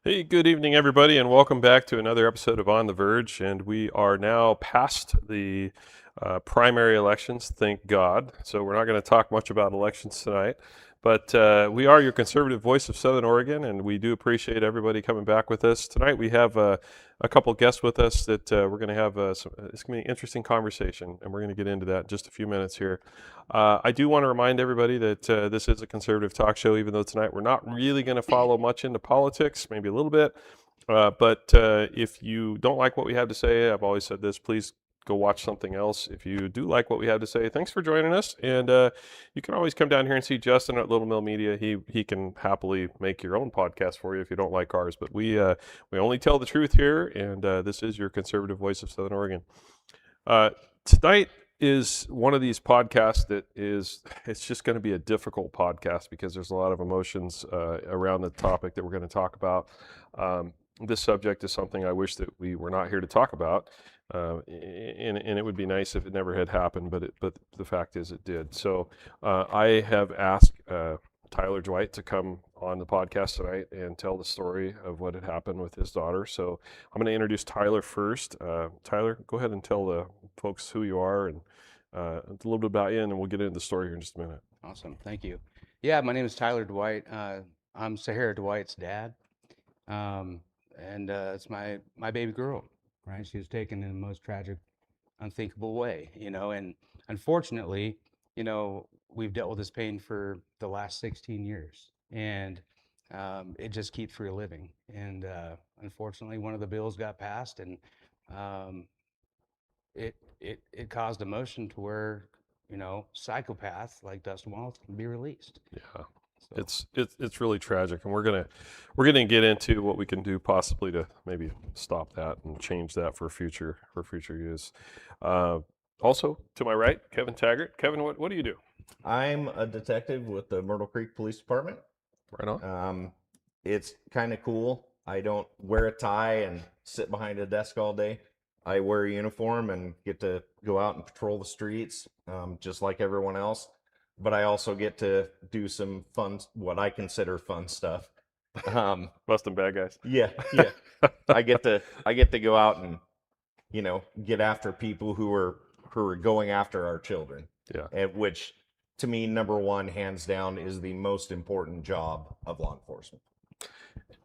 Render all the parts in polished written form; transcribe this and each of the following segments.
Hey, good evening, everybody, and welcome back to another episode of On the Verge. And we are now past the primary elections, thank God. So we're not going to talk much about elections tonight. But we are your conservative voice of Southern Oregon, and we do appreciate everybody coming back with us. Tonight we have a couple guests with us that we're going to have it's going to be an interesting conversation, and we're going to get into that in just a few minutes here. I do want to remind everybody that this is a conservative talk show, even though tonight we're not really going to follow much into politics, maybe a little bit. But if you don't like what we have to say, I've always said this, please go watch something else. If you do like what we have to say, thanks for joining us. And you can always come down here and see Justin at Little Mill Media. He can happily make your own podcast for you if you don't like ours. But we only tell the truth here, and this is your conservative voice of Southern Oregon. Tonight is one of these podcasts that it's just going to be a difficult podcast because there's a lot of emotions around the topic that we're going to talk about. This subject is something I wish that we were not here to talk about, and it would be nice if it never had happened, but the fact is it did. So I have asked Tyler Dwight to come on the podcast tonight and tell the story of what had happened with his daughter. So I'm going to introduce Tyler first. Tyler, go ahead and tell the folks who you are and a little bit about you, and then we'll get into the story here in just a minute. Awesome. Thank you. Yeah, my name is Tyler Dwight. I'm Sahara Dwight's dad. And it's my baby girl, right? She was taken in the most tragic, unthinkable way, and unfortunately, we've dealt with this pain for the last 16 years, and it just keeps reliving. And unfortunately, one of the bills got passed, and um, it caused emotion to where, psychopaths like Dustin Wallace can be released. Yeah. So, It's really tragic, and we're gonna get into what we can do possibly to maybe stop that and change that for future use. Also, to my right, Kevin Taggart. Kevin, what do you do? I'm a detective with the Myrtle Creek Police Department. Right on. It's kind of cool. I don't wear a tie and sit behind a desk all day. I wear a uniform and get to go out and patrol the streets, just like everyone else. But I also get to do some fun, what I consider fun stuff. Busting bad guys. Yeah. I get to go out and get after people who are going after our children. Yeah. And which, to me, number one, hands down, is the most important job of law enforcement.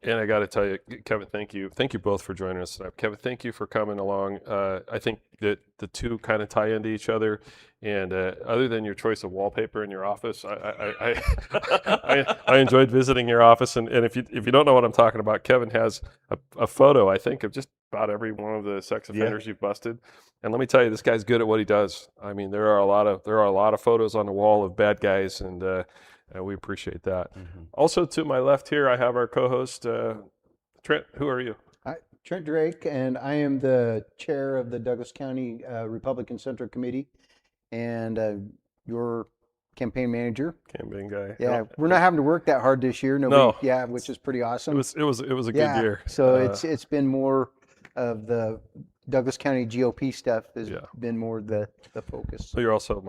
And I got to tell you, Kevin, thank you both for joining us tonight. Kevin, thank you for coming along. I think that the two kind of tie into each other. And other than your choice of wallpaper in your office, I enjoyed visiting your office. And if you don't know what I'm talking about, Kevin has a photo, I think, of just about every one of the sex offenders you've busted. And let me tell you, this guy's good at what he does. I mean, there are a lot of photos on the wall of bad guys, and we appreciate that. mm-hmm. Also, to my left here, I have our co-host, Trent. Who are you? Hi, Trent Drake, and I am the chair of the Douglas County Republican Central Committee, and your campaign manager. Campaign guy. Yeah, Oh, we're not having to work that hard this year. No. Yeah, which is pretty it awesome. was a good Yeah, year. so it's been more of the Douglas County GOP stuff has Yeah. been more the focus. So you're also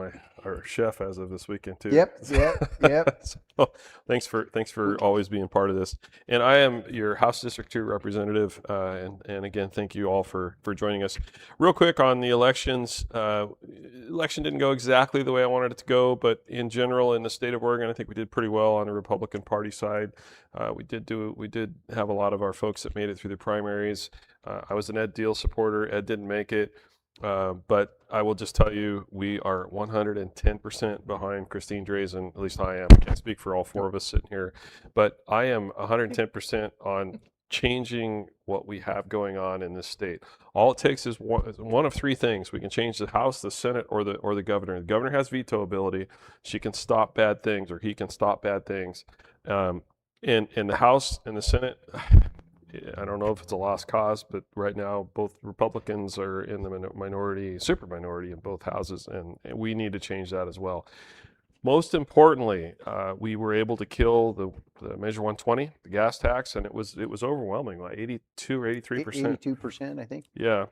our chef as of this weekend too. Yep. So thanks for always being part of this. And I am your House District 2 representative. And again, thank you all for joining us. Real quick on the elections. Election didn't go exactly the way I wanted it to go, but in general, in the state of Oregon, I think we did pretty well on the Republican Party side. We did have a lot of our folks that made it through the primaries. I was an Ed Deal supporter. Ed didn't make it. But I will just tell you, we are 110% behind Christine Drazen. At least I am. I can't speak for all four of us sitting here, but I am 110% on changing what we have going on in this state. All it takes is one of three things. We can change the House, the Senate, or the governor. The governor has veto ability. She can stop bad things, or he can stop bad things. In the House and the Senate, I don't know if it's a lost cause, but right now both Republicans are in the minority, super minority in both houses, and we need to change that as well. Most importantly, we were able to kill the Measure 120, the gas tax, and it was overwhelming, like 82 or 83%. 82%, I think. Yeah.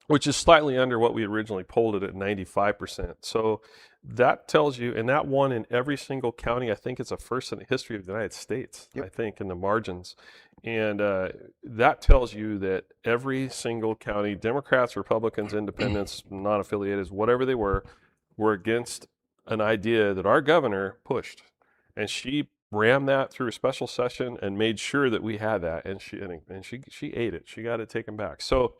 which is slightly under what we originally polled it at 95%. So that tells you, and that won in every single county. I think it's a first in the history of the United States, I think, in the margins. And that tells you that every single county, Democrats, Republicans, Independents, non-affiliated, whatever they were against an idea that our governor pushed. And she rammed that through a special session and made sure that we had that. And she ate it. She got it taken back. So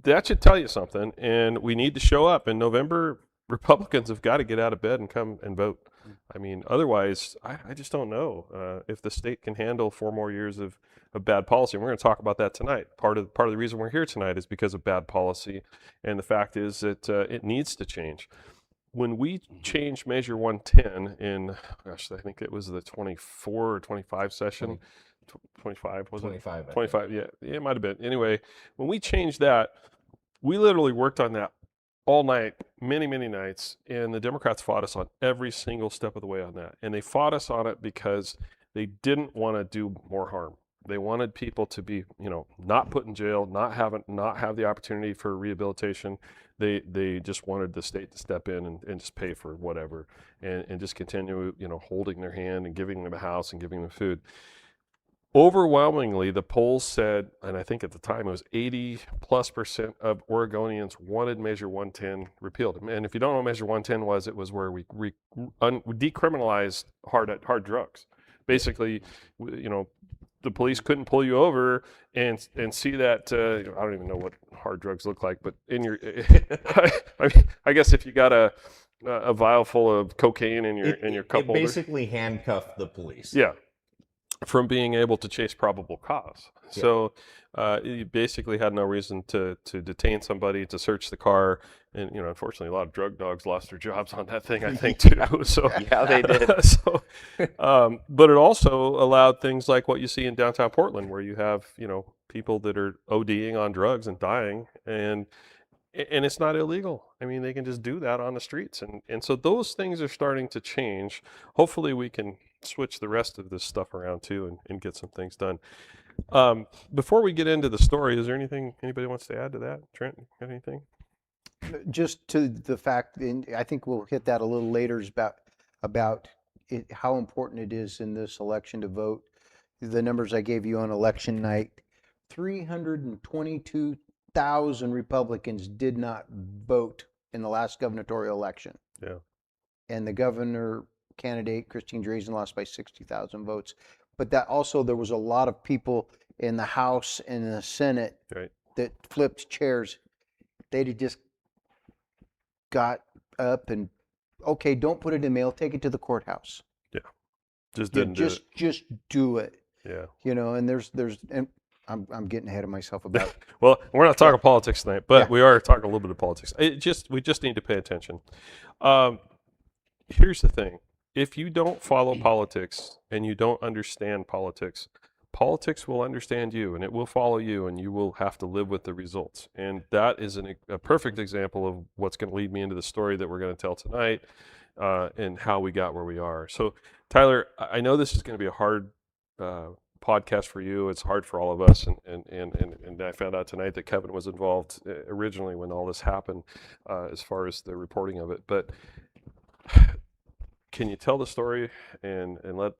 that should tell you something, and we need to show up in November. Republicans have got to get out of bed and come and vote. I mean, otherwise, I just don't know if the state can handle 4 more years of bad policy. And we're going to talk about that tonight. Part of the reason we're here tonight is because of bad policy, and the fact is that it needs to change. When we changed Measure 110 in, gosh, I think it was the 24 or 25 session. 25 was 25, it? 25, yeah, it might have been. Anyway, when we changed that, we literally worked on that all night, many nights, and the Democrats fought us on every single step of the way on that. And they fought us on it because they didn't want to do more harm. They wanted people to be, not put in jail, not have the opportunity for rehabilitation. They just wanted the state to step in and just pay for whatever, and just continue, holding their hand and giving them a house and giving them food. Overwhelmingly, the polls said, and I think at the time it was 80+% of Oregonians wanted Measure 110 repealed. And if you don't know what Measure 110 was, it was where we decriminalized hard drugs. Basically, the police couldn't pull you over and see that. I don't even know what hard drugs look like, but in your, I guess if you got a vial full of cocaine in your cup holder, it basically handcuffed the police. Yeah. From being able to chase probable cause. Yeah. So you basically had no reason to detain somebody, to search the car. And, unfortunately, a lot of drug dogs lost their jobs on that thing, I think, too. So Yeah, they did. But it also allowed things like what you see in downtown Portland, where you have, people that are ODing on drugs and dying, and it's not illegal. I mean, they can just do that on the streets. And so those things are starting to change. Hopefully we can switch the rest of this stuff around too and get some things done. Before we get into the story, is there anything anybody wants to add to that? Trent, got anything? Just to the fact, and I think we'll hit that a little later, is about how important it is in this election to vote. The numbers I gave you on election night, 322,000 Republicans did not vote in the last gubernatorial election. Yeah. And the governor candidate, Christine Drazan, lost by 60,000 votes. But that also, there was a lot of people in the House and in the Senate that flipped chairs. They just got up and, okay, don't put it in mail, take it to the courthouse. Yeah. Just didn't do it. Just do it. Yeah. And and I'm getting ahead of myself about well, we're not talking politics tonight, but we are talking a little bit of politics. We just need to pay attention. Here's the thing. If you don't follow politics and you don't understand politics, politics will understand you and it will follow you, and you will have to live with the results. And that is a perfect example of what's going to lead me into the story that we're going to tell tonight, and how we got where we are. So, Tyler, I know this is going to be a hard podcast for you. It's hard for all of us. And I found out tonight that Kevin was involved originally when all this happened, as far as the reporting of it. But can you tell the story and let